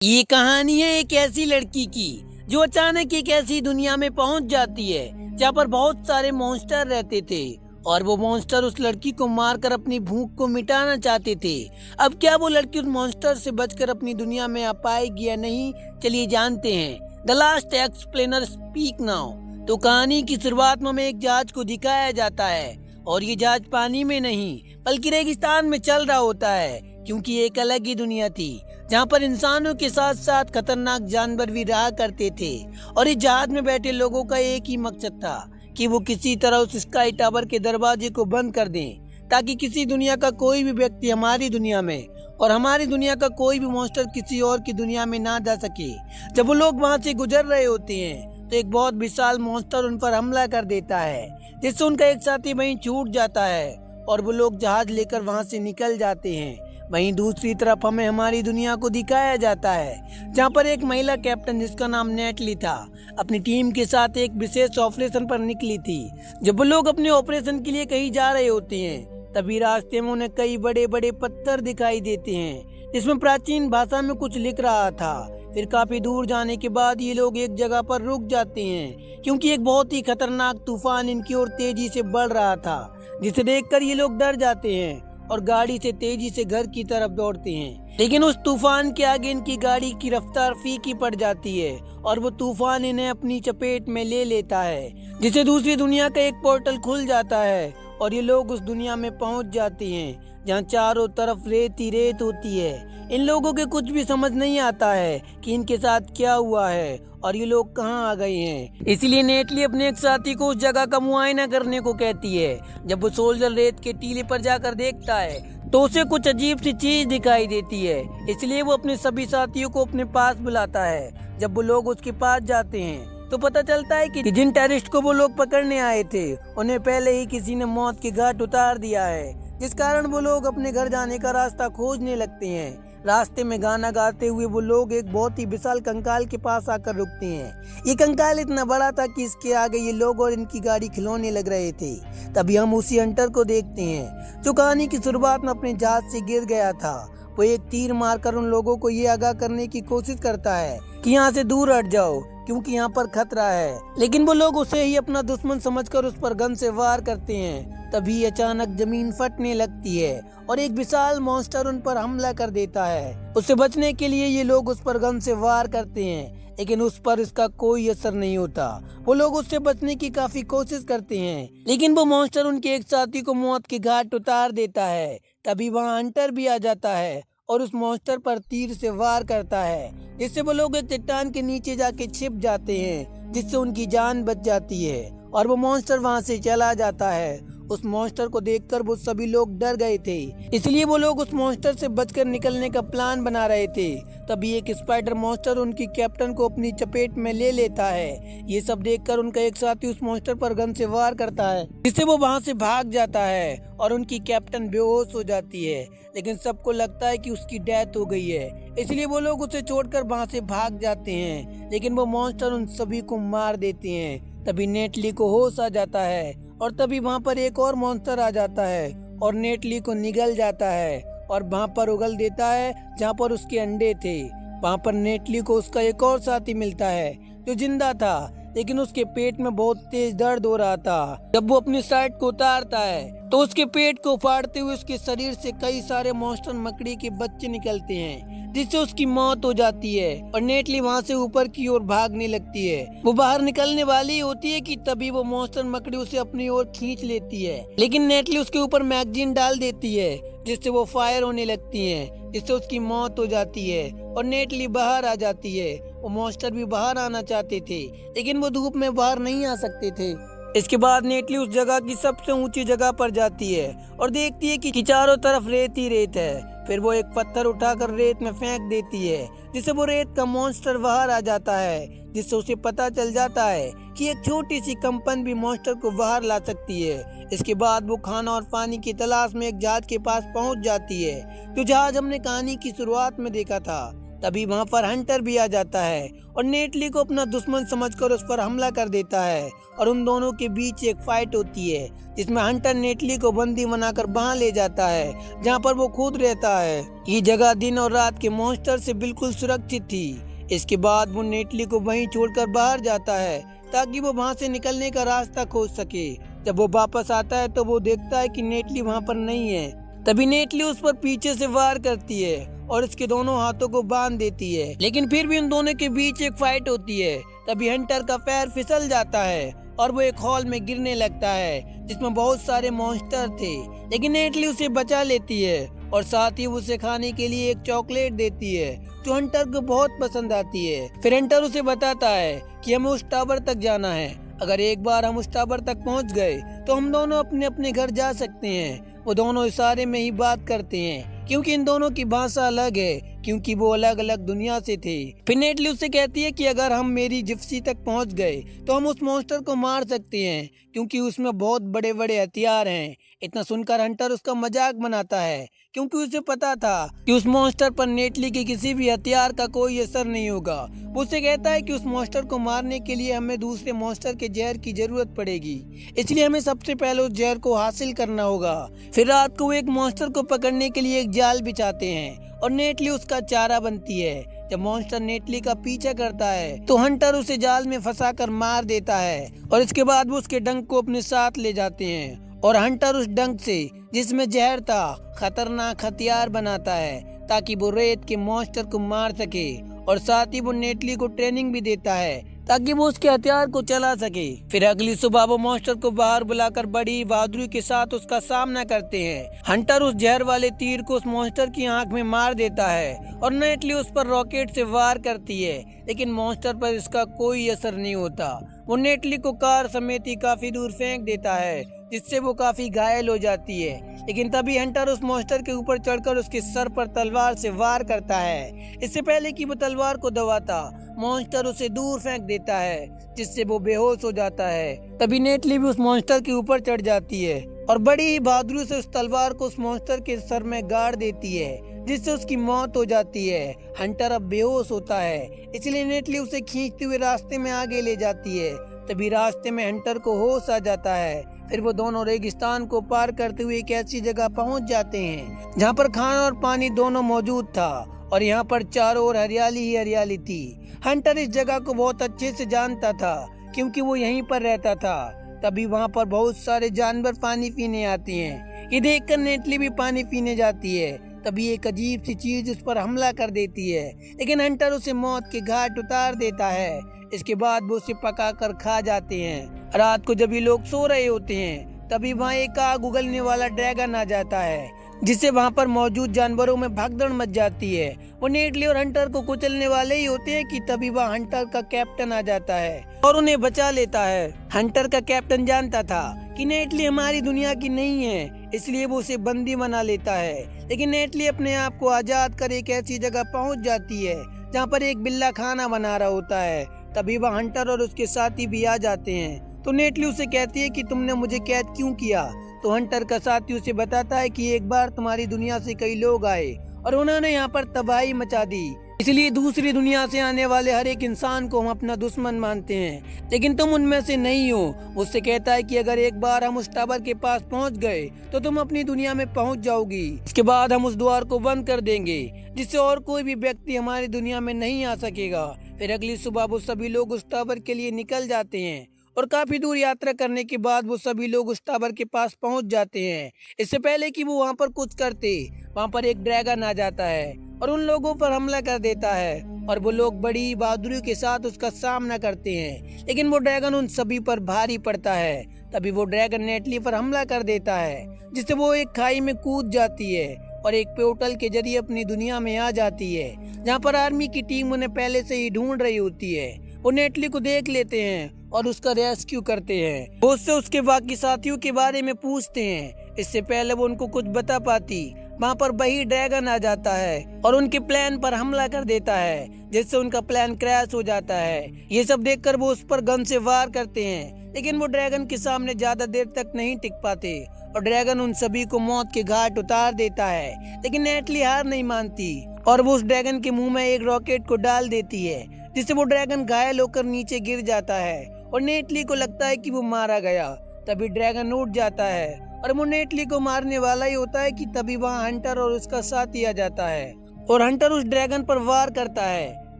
ये कहानी है एक ऐसी लड़की की जो अचानक एक ऐसी दुनिया में पहुंच जाती है जहाँ पर बहुत सारे मॉन्स्टर रहते थे और वो मॉन्स्टर उस लड़की को मारकर अपनी भूख को मिटाना चाहते थे। अब क्या वो लड़की उस मॉन्स्टर से बचकर अपनी दुनिया में आ पाएगी या नहीं, चलिए जानते हैं। The last explainer speak now. तो कहानी की शुरुआत में हमें एक जहाज को दिखाया जाता है और ये जहाज पानी में नहीं बल्कि रेगिस्तान में चल रहा होता है, क्योंकि एक अलग ही दुनिया थी जहाँ पर इंसानों के साथ साथ खतरनाक जानवर भी रहा करते थे। और इस जहाज में बैठे लोगों का एक ही मकसद था कि वो किसी तरह उस स्काई टावर के दरवाजे को बंद कर दें, ताकि किसी दुनिया का कोई भी व्यक्ति हमारी दुनिया में और हमारी दुनिया का कोई भी मॉन्स्टर किसी और की दुनिया में ना जा सके। जब वो लोग वहाँ से गुजर रहे होते हैं तो एक बहुत विशाल मॉन्स्टर उन पर हमला कर देता है, जिससे उनका एक साथी वहीं छूट जाता है और वो लोग जहाज लेकर वहाँ से निकल जाते हैं। वहीं दूसरी तरफ हमें हमारी दुनिया को दिखाया जाता है जहाँ पर एक महिला कैप्टन जिसका नाम नेटली था अपनी टीम के साथ एक विशेष ऑपरेशन पर निकली थी। जब वो लोग अपने ऑपरेशन के लिए कहीं जा रहे होते हैं तभी रास्ते में उन्हें कई बड़े बड़े पत्थर दिखाई देते हैं जिसमें प्राचीन भाषा में कुछ लिख रहा था। फिर काफी दूर जाने के बाद ये लोग एक जगह पर रुक जाते हैं, क्योंकि एक बहुत ही खतरनाक तूफान इनकी ओर तेजी से बढ़ रहा था, जिसे देखकर ये लोग डर जाते हैं और गाड़ी से तेजी से घर की तरफ दौड़ते हैं। लेकिन उस तूफान के आगे इनकी गाड़ी की रफ्तार फीकी पड़ जाती है और वो तूफान इन्हें अपनी चपेट में ले लेता है, जिससे दूसरी दुनिया का एक पोर्टल खुल जाता है और ये लोग उस दुनिया में पहुंच जाते हैं जहाँ चारों तरफ रेत ही रेत होती है। इन लोगों के कुछ भी समझ नहीं आता है कि इनके साथ क्या हुआ है और ये लोग कहाँ आ गए हैं। इसलिए नेटली अपने एक साथी को उस जगह का मुआयना करने को कहती है। जब वो सोल्जर रेत के टीले पर जाकर देखता है तो उसे कुछ अजीब सी चीज दिखाई देती है, इसलिए वो अपने सभी साथियों को अपने पास बुलाता है। जब वो लोग उसके पास जाते हैं तो पता चलता है कि जिन टेररिस्ट को वो लोग पकड़ने आए थे उन्हें पहले ही किसी ने मौत के घाट उतार दिया है, जिस कारण वो लोग अपने घर जाने का रास्ता खोजने लगते हैं। रास्ते में गाना गाते हुए वो लोग एक बहुत ही विशाल कंकाल के पास आकर रुकते हैं। ये कंकाल इतना बड़ा था कि इसके आगे ये लोग और इनकी गाड़ी खिलौने लग रहे थे। तभी हम उसी हंटर को देखते हैं जो कहानी की शुरुआत में अपने जहाज से गिर गया था। वो एक तीर मारकर उन लोगों को ये आगाह करने की कोशिश करता है कि यहाँ से दूर हट जाओ, क्योंकि यहाँ पर खतरा है। लेकिन वो लोग उसे ही अपना दुश्मन समझकर उस पर गन से वार करते हैं। तभी अचानक जमीन फटने लगती है और एक विशाल मॉन्स्टर उन पर हमला कर देता है। उससे बचने के लिए ये लोग उस पर गन से वार करते हैं, लेकिन उस पर इसका कोई असर नहीं होता। वो लोग उससे बचने की काफी कोशिश करते हैं, लेकिन वो मॉन्स्टर उनके एक साथी को मौत के घाट उतार देता है। तभी वहाँ हंटर भी आ जाता है और उस मॉन्स्टर पर तीर से वार करता है, जिससे वो लोग एक चट्टान के नीचे जाके छिप जाते हैं, जिससे उनकी जान बच जाती है और वो मॉन्स्टर वहाँ से चला जाता है। उस मॉन्स्टर को देखकर वो सभी लोग डर गए थे, इसलिए वो लोग उस मॉन्स्टर से बचकर निकलने का प्लान बना रहे थे। तभी एक स्पाइडर मॉन्स्टर उनकी कैप्टन को अपनी चपेट में ले लेता है। ये सब देखकर उनका एक साथी उस मॉन्स्टर पर गन से वार करता है, जिससे वो वहाँ से भाग जाता है और उनकी कैप्टन बेहोश हो जाती है। लेकिन सबको लगता है कि उसकी डेथ हो गई है, इसलिए वो लोग उसे छोड़कर वहाँ से भाग जाते हैं। लेकिन वो मॉन्स्टर उन सभी को मार देते हैं। तभी नेटली को होश आ जाता है और तभी वहाँ पर एक और मॉन्स्टर आ जाता है और नेटली को निगल जाता है और वहाँ पर उगल देता है जहाँ पर उसके अंडे थे। वहाँ पर नेटली को उसका एक और साथी मिलता है जो जिंदा था, लेकिन उसके पेट में बहुत तेज दर्द हो रहा था। जब वो अपनी शर्ट को उतारता है तो उसके पेट को फाड़ते हुए उसके शरीर से कई सारे मॉन्स्टर मकड़ी के बच्चे निकलते हैं, जिससे उसकी मौत हो जाती है और नेटली वहाँ से ऊपर की ओर भागने लगती है। वो बाहर निकलने वाली होती है कि तभी वो मॉन्स्टर मकड़ी उसे अपनी ओर खींच लेती है, लेकिन नेटली उसके ऊपर मैगजीन डाल देती है, जिससे वो फायर होने लगती है, जिससे उसकी मौत हो जाती है और नेटली बाहर आ जाती है। वो मॉन्स्टर भी बाहर आना चाहते थे, लेकिन वो धूप में बाहर नहीं आ सकते थे। इसके बाद नेटली उस जगह की सबसे ऊंची जगह पर जाती है और देखती है कि चारों तरफ रेत ही रेत है। फिर वो एक पत्थर उठाकर रेत में फेंक देती है, जिससे वो रेत का मॉन्स्टर बाहर आ जाता है, जिससे उसे पता चल जाता है कि एक छोटी सी कंपन भी मॉन्स्टर को बाहर ला सकती है। इसके बाद वो खाना और पानी की तलाश में एक जहाज के पास पहुंच जाती है, जो जहाज हमने कहानी की शुरुआत में देखा था। तभी वहाँ पर हंटर भी आ जाता है और नेटली को अपना दुश्मन समझकर उस पर हमला कर देता है और उन दोनों के बीच एक फाइट होती है जिसमें हंटर नेटली को बंदी बनाकर वहाँ ले जाता है जहाँ पर वो खुद रहता है। ये जगह दिन और रात के मॉन्स्टर से बिल्कुल सुरक्षित थी। इसके बाद वो नेटली को वहीं छोड़कर बाहर जाता है ताकि वो वहाँ से निकलने का रास्ता खोज सके। जब वो वापस आता है तो वो देखता है कि नेटली वहाँ पर नहीं है। तभी नेटली उस पर पीछे से वार करती है और उसके दोनों हाथों को बांध देती है, लेकिन फिर भी उन दोनों के बीच एक फाइट होती है। तभी हंटर का पैर फिसल जाता है और वो एक हॉल में गिरने लगता है जिसमें बहुत सारे मॉन्स्टर थे, लेकिन नेटली उसे बचा लेती है और साथ ही उसे खाने के लिए एक चॉकलेट देती है जो हंटर को बहुत पसंद आती है। फिर हंटर उसे बताता है कि हमें उस टावर तक जाना है, अगर एक बार हम उस टावर तक पहुंच गए तो हम दोनों अपने अपने घर जा सकते हैं। वो दोनों इशारे में ही बात करते हैं क्योंकि इन दोनों की भाषा अलग है, क्योंकि वो अलग अलग दुनिया से थे। फिर नेटली उससे कहती है कि अगर हम मेरी जिप्सी तक पहुंच गए तो हम उस मॉन्स्टर को मार सकते हैं क्योंकि उसमें बहुत बड़े बड़े हथियार हैं। इतना सुनकर हंटर उसका मजाक बनाता है क्योंकि उसे पता था कि उस मॉन्स्टर पर नेटली के किसी भी हथियार का कोई असर नहीं होगा। वो उससे कहता है कि उस मॉन्स्टर को मारने के लिए हमें दूसरे मॉन्स्टर के जहर की जरूरत पड़ेगी, इसलिए हमें सबसे पहले उस जहर को हासिल करना होगा। फिर रात को वो एक मॉन्स्टर को पकड़ने के लिए एक जाल बिछाते हैं और नेटली उसका चारा बनती है। जब मॉन्स्टर नेटली का पीछा करता है तो हंटर उसे जाल में फंसाकर मार देता है और इसके बाद वो उसके डंक को अपने साथ ले जाते हैं और हंटर उस डंक से जिसमें जहर था खतरनाक हथियार बनाता है ताकि वो रेत के मॉन्स्टर को मार सके और साथ ही वो नेटली को ट्रेनिंग भी देता है ताकि वो उसके हथियार को चला सके। फिर अगली सुबह वो मॉन्स्टर को बाहर बुलाकर बड़ी बहादुरी के साथ उसका सामना करते हैं। हंटर उस जहर वाले तीर को उस मॉन्स्टर की आंख में मार देता है और नेटली उस पर रॉकेट से वार करती है, लेकिन मॉन्स्टर पर इसका कोई असर नहीं होता। वो नेटली को कार समेत ही काफी दूर फेंक देता है जिससे वो काफी घायल हो जाती है, लेकिन तभी हंटर उस मॉन्स्टर के ऊपर चढ़कर उसके सर पर तलवार से वार करता है। इससे पहले कि वो तलवार को दबाता मॉन्स्टर उसे दूर फेंक देता है जिससे वो बेहोश हो जाता है। तभी नेटली भी उस मॉन्स्टर के ऊपर चढ़ जाती है और बड़ी ही बहादुरी से उस तलवार को उस मॉन्स्टर के सर में गाड़ देती है जिससे उसकी मौत हो जाती है। हंटर अब बेहोश होता है, इसलिए नेटली उसे खींचते हुए रास्ते में आगे ले जाती है। तभी रास्ते में हंटर को होश आ जाता है। फिर वो दोनों रेगिस्तान को पार करते हुए एक ऐसी जगह पहुंच जाते हैं जहां पर खाना और पानी दोनों मौजूद था और यहाँ पर चारों ओर हरियाली ही हरियाली थी। हंटर इस जगह को बहुत अच्छे से जानता था क्योंकि वो यहीं पर रहता था। तभी वहाँ पर बहुत सारे जानवर पानी पीने आते हैं। ये देखकर नेटली भी पानी पीने जाती है। तभी एक अजीब सी चीज उस पर हमला कर देती है, लेकिन हंटर उसे मौत के घाट उतार देता है। इसके बाद वो उसे पकाकर खा जाते हैं। रात को जब ये लोग सो रहे होते हैं तभी वहाँ एक आग उगलने वाला ड्रैगन आ जाता है जिससे वहाँ पर मौजूद जानवरों में भगदड़ मच जाती है। वो नेटली और हंटर को कुचलने वाले ही होते हैं कि तभी वहाँ हंटर का कैप्टन आ जाता है और उन्हें बचा लेता है। हंटर का कैप्टन जानता था कि नेटली हमारी दुनिया की नहीं है, इसलिए वो उसे बंदी बना लेता है, लेकिन नेटली अपने आप को आजाद कर एक ऐसी जगह पहुँच जाती है जहाँ पर एक बिल्ला खाना बना रहा होता है। तभी वह हंटर और उसके साथी भी आ जाते हैं तो नेटली उसे कहती है कि तुमने मुझे कैद क्यों किया। तो हंटर का साथी उसे बताता है कि एक बार तुम्हारी दुनिया से कई लोग आए और उन्होंने यहाँ पर तबाही मचा दी, इसलिए दूसरी दुनिया से आने वाले हर एक इंसान को हम अपना दुश्मन मानते हैं, लेकिन तुम उनमें से नहीं हो। उससे कहता है कि अगर एक बार हम उस टावर के पास पहुंच गए तो तुम अपनी दुनिया में पहुंच जाओगी। इसके बाद हम उस द्वार को बंद कर देंगे जिससे और कोई भी व्यक्ति हमारी दुनिया में नहीं आ सकेगा। फिर अगली सुबह वो सभी लोग उस टावर के लिए निकल जाते हैं और काफी दूर यात्रा करने के बाद वो सभी लोग उस टावर के पास पहुंच जाते हैं। इससे पहले कि वो वहां पर कुछ करते, वहां पर एक ड्रैगन आ जाता है और उन लोगों पर हमला कर देता है और वो लोग बड़ी बहादुरी के साथ उसका सामना करते हैं, लेकिन वो ड्रैगन उन सभी पर भारी पड़ता है। तभी वो ड्रैगन नेटली पर हमला कर देता है जिससे वो एक खाई में कूद जाती है और एक पोर्टल के जरिए अपनी दुनिया में आ जाती है जहाँ पर आर्मी की टीम उन्हें पहले से ही ढूंढ रही होती है। वो नेटली को देख लेते हैं और उसका रेस्क्यू करते हैं। वो उससे उसके बाकी साथियों के बारे में पूछते हैं। इससे पहले वो उनको कुछ बता पाती, वहाँ पर वही ड्रैगन आ जाता है और उनके प्लान पर हमला कर देता है जिससे उनका प्लान क्रैश हो जाता है। ये सब देखकर वो उस पर गन से वार करते हैं, लेकिन वो ड्रैगन के सामने ज्यादा देर तक नहीं टिक पाते और ड्रैगन उन सभी को मौत के घाट उतार देता है। लेकिन नेटली हार नहीं मानती और वो उस ड्रैगन के मुंह में एक रॉकेट को डाल देती है, जिससे वो ड्रैगन घायल होकर नीचे गिर जाता है और नेटली को लगता है कि वो मारा गया। तभी ड्रैगन उठ जाता है और वो नेटली को मारने वाला ही होता है कि तभी वहाँ हंटर और उसका साथी आ जाता है और हंटर उस ड्रैगन पर वार करता है,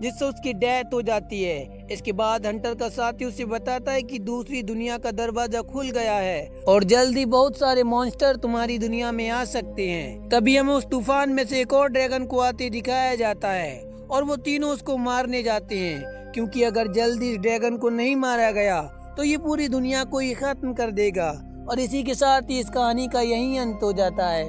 जिससे उसकी डेथ हो जाती है। इसके बाद हंटर का साथी उसे बताता है कि दूसरी दुनिया का दरवाजा खुल गया है और जल्दी बहुत सारे मॉन्स्टर तुम्हारी दुनिया में आ सकते हैं। तभी हमें उस तूफान में से एक और ड्रैगन को आते दिखाया जाता है और वो तीनों उसको मारने जाते हैं, क्योंकि अगर जल्दी इस ड्रैगन को नहीं मारा गया तो ये पूरी दुनिया को ही खत्म कर देगा। और इसी के साथ ही इस कहानी का यही अंत हो जाता है।